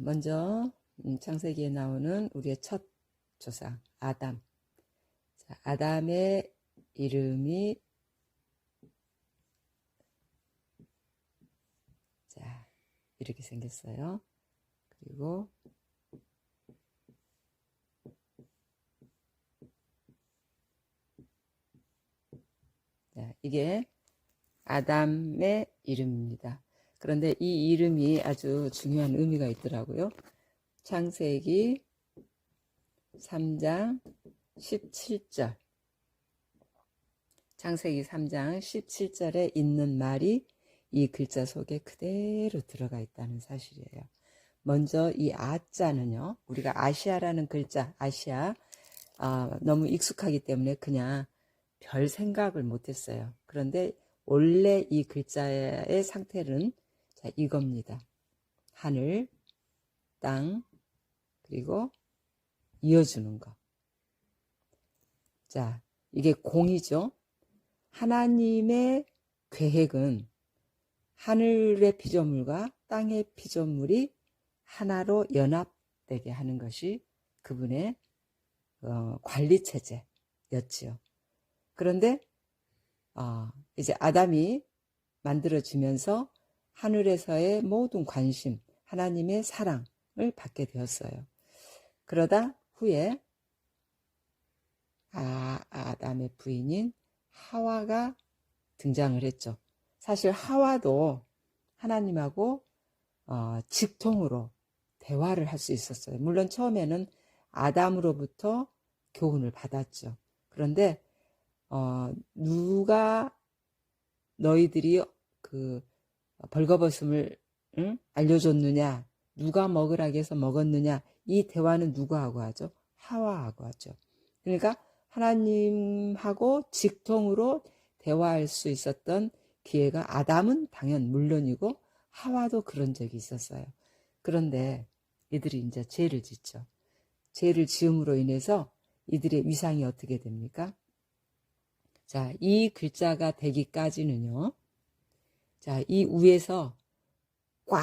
먼저 창세기에 나오는 우리의 첫 조상 아담. 자, 아담의 이름이 자, 이렇게 생겼어요. 그리고 자, 이게 아담의 이름입니다. 그런데 이 이름이 아주 중요한 의미가 있더라고요. 창세기 3장 17절. 창세기 3장 17절에 있는 말이 이 글자 속에 그대로 들어가 있다는 사실이에요. 먼저 이 아자는요, 우리가 아시아라는 글자, 아시아, 너무 익숙하기 때문에 그냥 별 생각을 못했어요. 그런데 원래 이 글자의 상태는 자, 이겁니다. 하늘, 땅, 그리고 이어주는 거. 자, 이게 공이죠. 하나님의 계획은 하늘의 피조물과 땅의 피조물이 하나로 연합되게 하는 것이 그분의 관리체제였지요. 그런데 이제 아담이 만들어지면서 하늘에서의 모든 관심, 하나님의 사랑을 받게 되었어요. 그러다 후에 아담의 부인인 하와가 등장을 했죠. 사실 하와도 하나님하고 직통으로 대화를 할 수 있었어요. 물론 처음에는 아담으로부터 교훈을 받았죠. 그런데 누가 너희들이 그 벌거벗음을 알려줬느냐, 누가 먹으라고 해서 먹었느냐, 이 대화는 누구하고 하죠? 하와하고 하죠. 그러니까 하나님하고 직통으로 대화할 수 있었던 기회가 아담은 당연 물론이고 하와도 그런 적이 있었어요. 그런데 이들이 이제 죄를 짓죠. 죄를 지음으로 인해서 이들의 위상이 어떻게 됩니까? 자, 이 글자가 되기까지는요. 자, 이 위에서 꽉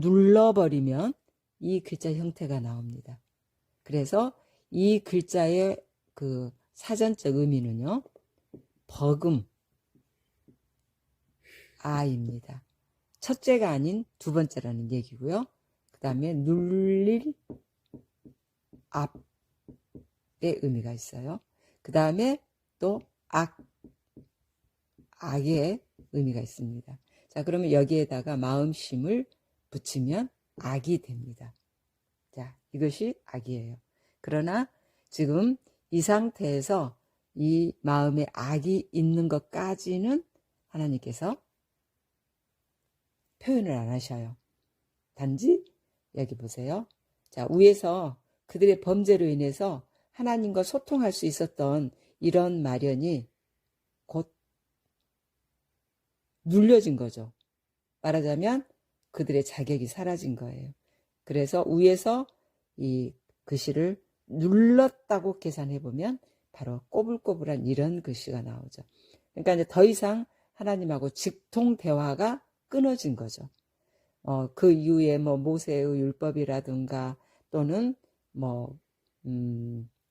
눌러버리면 이 글자 형태가 나옵니다. 그래서 이 글자의 그 사전적 의미는요. 버금, 아입니다. 첫째가 아닌 두 번째라는 얘기고요. 그 다음에 눌릴 앞의 의미가 있어요. 그 다음에 또 악의 의미가 있습니다. 자, 그러면 여기에다가 마음심을 붙이면 악이 됩니다. 자, 이것이 악이에요. 그러나 지금 이 상태에서 이 마음에 악이 있는 것까지는 하나님께서 표현을 안 하셔요. 단지 여기 보세요. 자, 위에서 그들의 범죄로 인해서 하나님과 소통할 수 있었던 이런 마련이 곧 눌려진 거죠. 말하자면 그들의 자격이 사라진 거예요. 그래서 위에서 이 글씨를 눌렀다고 계산해보면 바로 꼬불꼬불한 이런 글씨가 나오죠. 그러니까 이제 더 이상 하나님하고 직통 대화가 끊어진 거죠. 그 이후에 뭐 모세의 율법이라든가 또는 뭐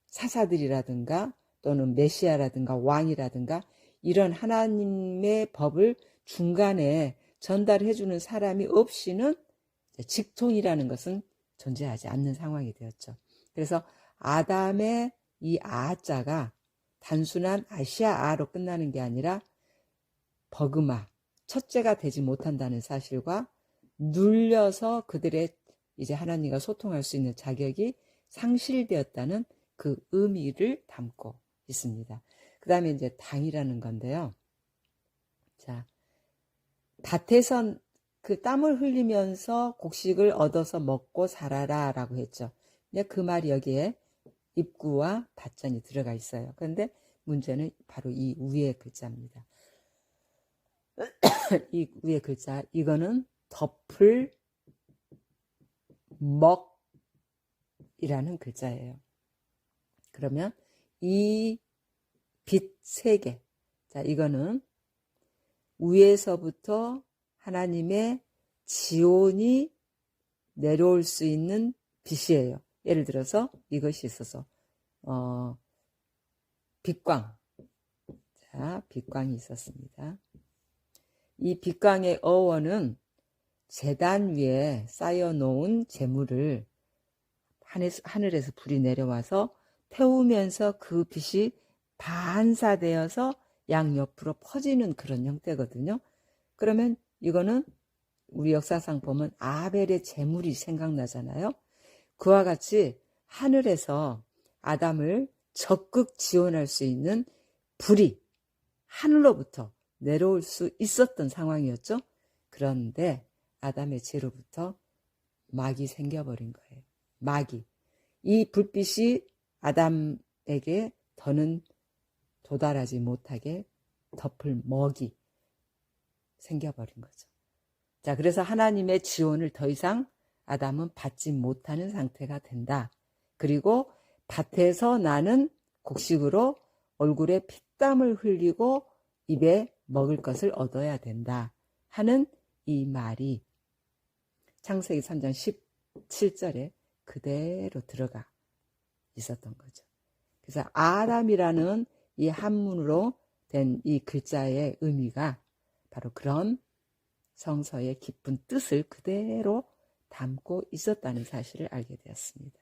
사사들이라든가 또는 메시아라든가 왕이라든가 이런 하나님의 법을 중간에 전달해주는 사람이 없이는 직통이라는 것은 존재하지 않는 상황이 되었죠. 그래서 아담의 이 아자가 단순한 아시아아로 끝나는 게 아니라 버그마, 첫째가 되지 못한다는 사실과 눌려서 그들의 이제 하나님과 소통할 수 있는 자격이 상실되었다는 그 의미를 담고 있습니다. 그 다음에 이제 당이라는 건데요. 자, 밭에서 그 땀을 흘리면서 곡식을 얻어서 먹고 살아라 라고 했죠. 그 말이 여기에 입구와 밭전이 들어가 있어요. 그런데 문제는 바로 이 위의 글자입니다. 이 위의 글자, 이거는 덮을 먹이라는 글자예요. 그러면 이 빛 세 개, 자, 이거는 위에서부터 하나님의 지온이 내려올 수 있는 빛이에요. 예를 들어서 이것이 있어서 빛광. 자, 빛광이 있었습니다. 이 빛광의 어원은 제단 위에 쌓여놓은 재물을 하늘에서 불이 내려와서 태우면서 그 빛이 반사되어서 양옆으로 퍼지는 그런 형태거든요. 그러면 이거는 우리 역사상 보면 아벨의 재물이 생각나잖아요. 그와 같이 하늘에서 아담을 적극 지원할 수 있는 불이 하늘로부터 내려올 수 있었던 상황이었죠. 그런데 아담의 죄로부터 막이 생겨버린 거예요. 막이. 이 불빛이 아담에게 더는 도달하지 못하게 덮을 먹이 생겨버린 거죠. 자, 그래서 하나님의 지원을 더 이상 아담은 받지 못하는 상태가 된다. 그리고 밭에서 나는 곡식으로 얼굴에 피땀을 흘리고 입에 먹을 것을 얻어야 된다 하는 이 말이 창세기 3장 17절에 그대로 들어가 있었던 거죠. 그래서 아담이라는 이 한문으로 된 이 글자의 의미가 바로 그런 성서의 깊은 뜻을 그대로 담고 있었다는 사실을 알게 되었습니다.